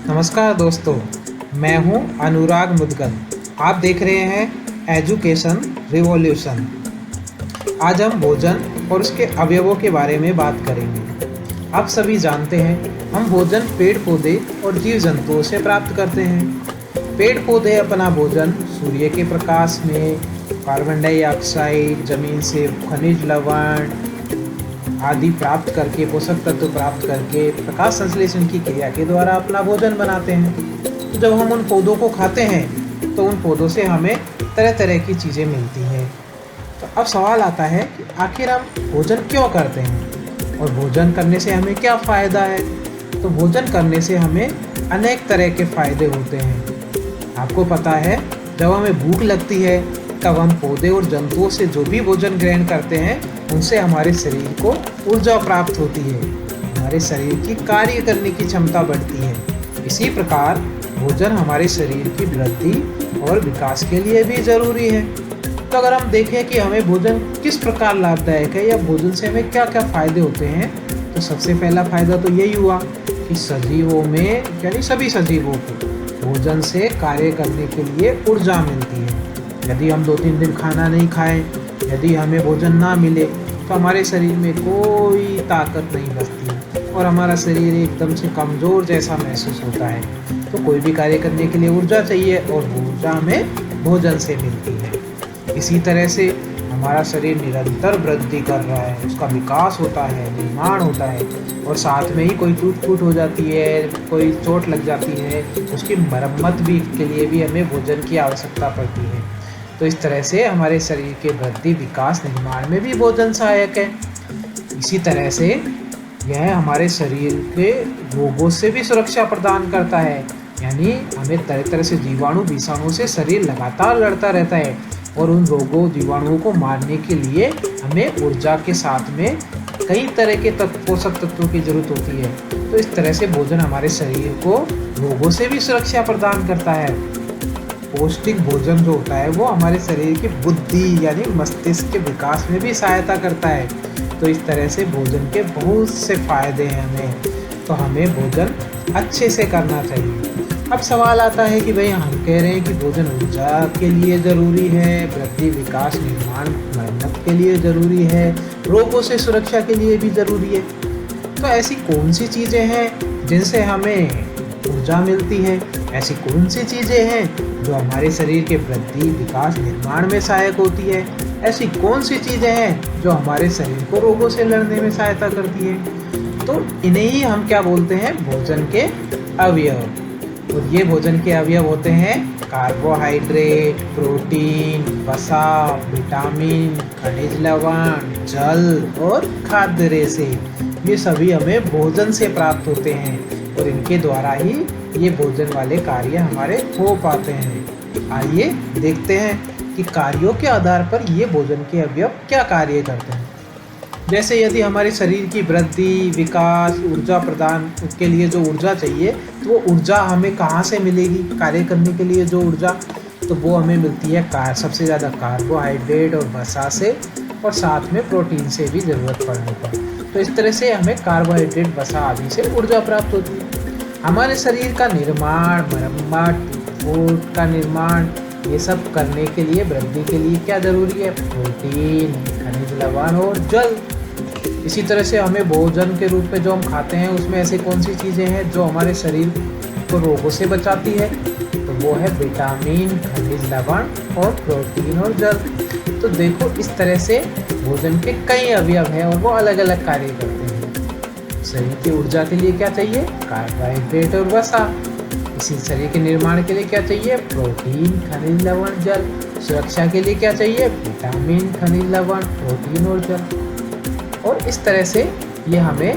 नमस्कार दोस्तों, मैं हूं अनुराग मुदगल। आप देख रहे हैं एजुकेशन रिवॉल्यूशन। आज हम भोजन और उसके अवयवों के बारे में बात करेंगे। आप सभी जानते हैं, हम भोजन पेड़ पौधे और जीव जंतुओं से प्राप्त करते हैं। पेड़ पौधे अपना भोजन सूर्य के प्रकाश में कार्बन डाइऑक्साइड, जमीन से खनिज लवण आदि प्राप्त करके, पोषक तत्व प्राप्त करके प्रकाश संश्लेषण की क्रिया के द्वारा अपना भोजन बनाते हैं। तो जब हम उन पौधों को खाते हैं तो उन पौधों से हमें तरह तरह की चीज़ें मिलती हैं। तो अब सवाल आता है कि आखिर हम भोजन क्यों करते हैं और भोजन करने से हमें क्या फ़ायदा है। तो भोजन करने से हमें अनेक तरह के फ़ायदे होते हैं। आपको पता है, जब हमें भूख लगती है तब हम पौधे और जंतुओं से जो भी भोजन ग्रहण करते हैं उनसे हमारे शरीर को ऊर्जा प्राप्त होती है, हमारे शरीर की कार्य करने की क्षमता बढ़ती है। इसी प्रकार भोजन हमारे शरीर की वृद्धि और विकास के लिए भी ज़रूरी है। तो अगर हम देखें कि हमें भोजन किस प्रकार लाभदायक है या भोजन से हमें क्या क्या फ़ायदे होते हैं, तो सबसे पहला फ़ायदा तो यही हुआ कि सजीवों में, यानी सभी सजीवों को भोजन से कार्य करने के लिए ऊर्जा मिलती है। यदि हम 2-3 दिन खाना नहीं खाएं, यदि हमें भोजन ना मिले तो हमारे शरीर में कोई ताकत नहीं बचती और हमारा शरीर एकदम से कमज़ोर जैसा महसूस होता है। तो कोई भी कार्य करने के लिए ऊर्जा चाहिए और ऊर्जा हमें भोजन से मिलती है। इसी तरह से हमारा शरीर निरंतर वृद्धि कर रहा है, उसका विकास होता है, निर्माण होता है और साथ में ही कोई टूट फूट हो जाती है, कोई चोट लग जाती है, उसकी मरम्मत भी के लिए भी हमें भोजन की आवश्यकता पड़ती है। तो इस तरह से हमारे शरीर के वृद्धि, विकास, निर्माण में भी भोजन सहायक है। इसी तरह से यह हमारे शरीर के रोगों से भी सुरक्षा प्रदान करता है, यानी हमें तरह तरह से जीवाणु, विषाणु से शरीर लगातार लड़ता रहता है और उन रोगों, जीवाणुओं को मारने के लिए हमें ऊर्जा के साथ में कई तरह के पोषक तत्वों की जरूरत होती है। तो इस तरह से भोजन हमारे शरीर को रोगों से भी सुरक्षा प्रदान करता है। पौष्टिक भोजन जो होता है वो हमारे शरीर की बुद्धि, यानी मस्तिष्क के विकास में भी सहायता करता है। तो इस तरह से भोजन के बहुत से फायदे हैं हमें, तो हमें भोजन अच्छे से करना चाहिए। अब सवाल आता है कि भाई, हम कह रहे हैं कि भोजन ऊर्जा के लिए ज़रूरी है, वृद्धि, विकास, निर्माण, मरम्मत के लिए ज़रूरी है, रोगों से सुरक्षा के लिए भी ज़रूरी है। तो ऐसी कौन सी चीज़ें हैं जिनसे हमें ऊर्जा मिलती है? ऐसी कौन सी चीज़ें हैं जो हमारे शरीर के वृद्धि, विकास, निर्माण में सहायक होती है? ऐसी कौन सी चीज़ें हैं जो हमारे शरीर को रोगों से लड़ने में सहायता करती है? तो इन्हें ही हम क्या बोलते हैं? भोजन के अवयव। और ये भोजन के अवयव होते हैं कार्बोहाइड्रेट, प्रोटीन, वसा, विटामिन, खनिज लवण, जल और खाद्य रेशे। ये सभी हमें भोजन से प्राप्त होते हैं और इनके द्वारा ही ये भोजन वाले कार्य हमारे हो पाते हैं। आइए देखते हैं कि कार्यों के आधार पर ये भोजन के अवयव क्या कार्य करते हैं। जैसे यदि हमारे शरीर की वृद्धि, विकास, ऊर्जा प्रदान के लिए जो ऊर्जा चाहिए, तो वो ऊर्जा हमें कहाँ से मिलेगी? कार्य करने के लिए जो ऊर्जा, तो वो हमें मिलती है सबसे ज़्यादा कार्बोहाइड्रेट और वसा से, और साथ में प्रोटीन से भी ज़रूरत पड़ने पर। तो इस तरह से हमें कार्बोहाइड्रेट, वसा आदि से ऊर्जा प्राप्त होती है। हमारे शरीर का निर्माण, मरम्मत, फूड का निर्माण, ये सब करने के लिए, वृद्धि के लिए क्या ज़रूरी है? प्रोटीन, खनिज लवण और जल। इसी तरह से हमें भोजन के रूप में जो हम खाते हैं उसमें ऐसी कौन सी चीज़ें हैं जो हमारे शरीर को रोगों से बचाती है? तो वो है विटामिन, खनिज लवण और प्रोटीन और जल। तो देखो, इस तरह से भोजन के कई अवयव हैं और वो अलग अलग कार्य करते हैं। शरीर की ऊर्जा के लिए क्या चाहिए? कार्बोहाइड्रेट और वसा। इसी शरीर के निर्माण के लिए क्या चाहिए? प्रोटीन, खनिज लवण, जल। सुरक्षा के लिए क्या चाहिए? विटामिन, खनिज लवण, प्रोटीन और जल। और इस तरह से ये हमें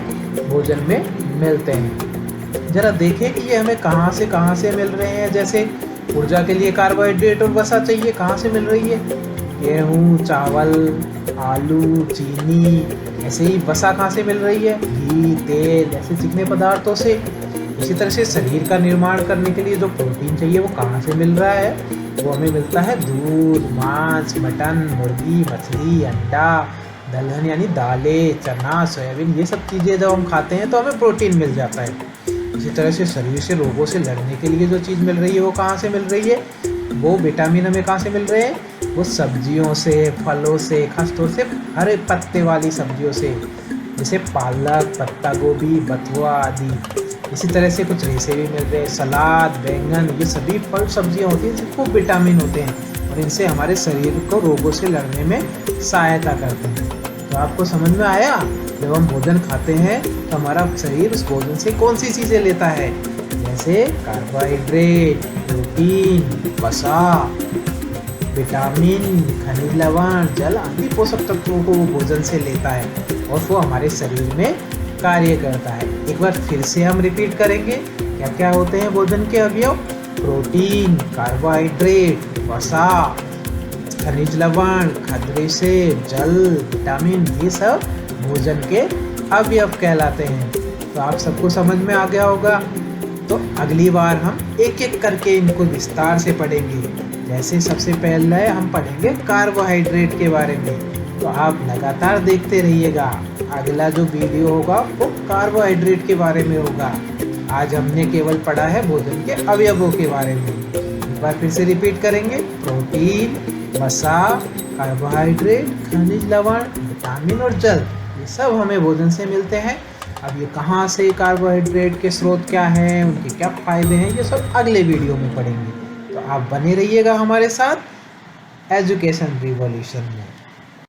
भोजन में मिलते हैं। जरा देखें कि ये हमें कहाँ से मिल रहे हैं। जैसे ऊर्जा के लिए कार्बोहाइड्रेट और वसा चाहिए, कहाँ से मिल रही है? गेहूँ, चावल, आलू, चीनी। ऐसे ही वसा कहाँ से मिल रही है? घी, तेल, ऐसे चिकने पदार्थों से। इसी तरह से शरीर का निर्माण करने के लिए जो प्रोटीन चाहिए वो कहाँ से मिल रहा है? वो हमें मिलता है दूध, मांस, मटन, मुर्गी, मछली, अंडा, दलहन यानी दालें, चना, सोयाबीन। ये सब चीज़ें जब हम खाते हैं तो हमें प्रोटीन मिल जाता है। इसी तरह से शरीर से रोगों से लड़ने के लिए जो चीज़ मिल रही है वो कहाँ से मिल रही है, वो विटामिन हमें कहाँ से मिल रहे हैं, वो सब्जियों से, फलों से, खासतौर से हरे पत्ते वाली सब्जियों से, जैसे पालक, पत्ता गोभी, बथुआ आदि। इसी तरह से कुछ रेशे भी मिल रहे हैं, सलाद, बैंगन, ये सभी फल सब्जियां होती हैं जिसमें खूब विटामिन होते हैं और इनसे हमारे शरीर को रोगों से लड़ने में सहायता करते हैं। तो आपको समझ में आया, जब हम भोजन खाते हैं तो हमारा शरीर उस भोजन से कौन सी चीज़ें लेता है, जैसे कार्बोहाइड्रेट, प्रोटीन, वसा, विटामिन, खनिज लवण, जल आदि पोषक तत्वों को वो भोजन से लेता है और वो हमारे शरीर में कार्य करता है। एक बार फिर से हम रिपीट करेंगे, क्या क्या होते हैं भोजन के अवयव, प्रोटीन, कार्बोहाइड्रेट, वसा, खनिज लवण, खाद्य रेशे, जल, विटामिन, ये सब भोजन के अवयव कहलाते हैं। तो आप सबको समझ में आ गया होगा। तो अगली बार हम एक एक करके इनको विस्तार से पढ़ेंगे। जैसे सबसे पहले हम पढ़ेंगे कार्बोहाइड्रेट के बारे में, तो आप लगातार देखते रहिएगा। अगला जो वीडियो होगा वो कार्बोहाइड्रेट के बारे में होगा। आज हमने केवल पढ़ा है भोजन के अवयवों के बारे में। एक बार फिर से रिपीट करेंगे, प्रोटीन, वसा, कार्बोहाइड्रेट, खनिज लवण, विटामिन और जल, ये सब हमें भोजन से मिलते हैं। अब ये कहाँ से कार्बोहाइड्रेट के स्रोत क्या हैं, उनके क्या फ़ायदे हैं, ये सब अगले वीडियो में पढ़ेंगे। तो आप बने रहिएगा हमारे साथ एजुकेशन रिवॉल्यूशन में।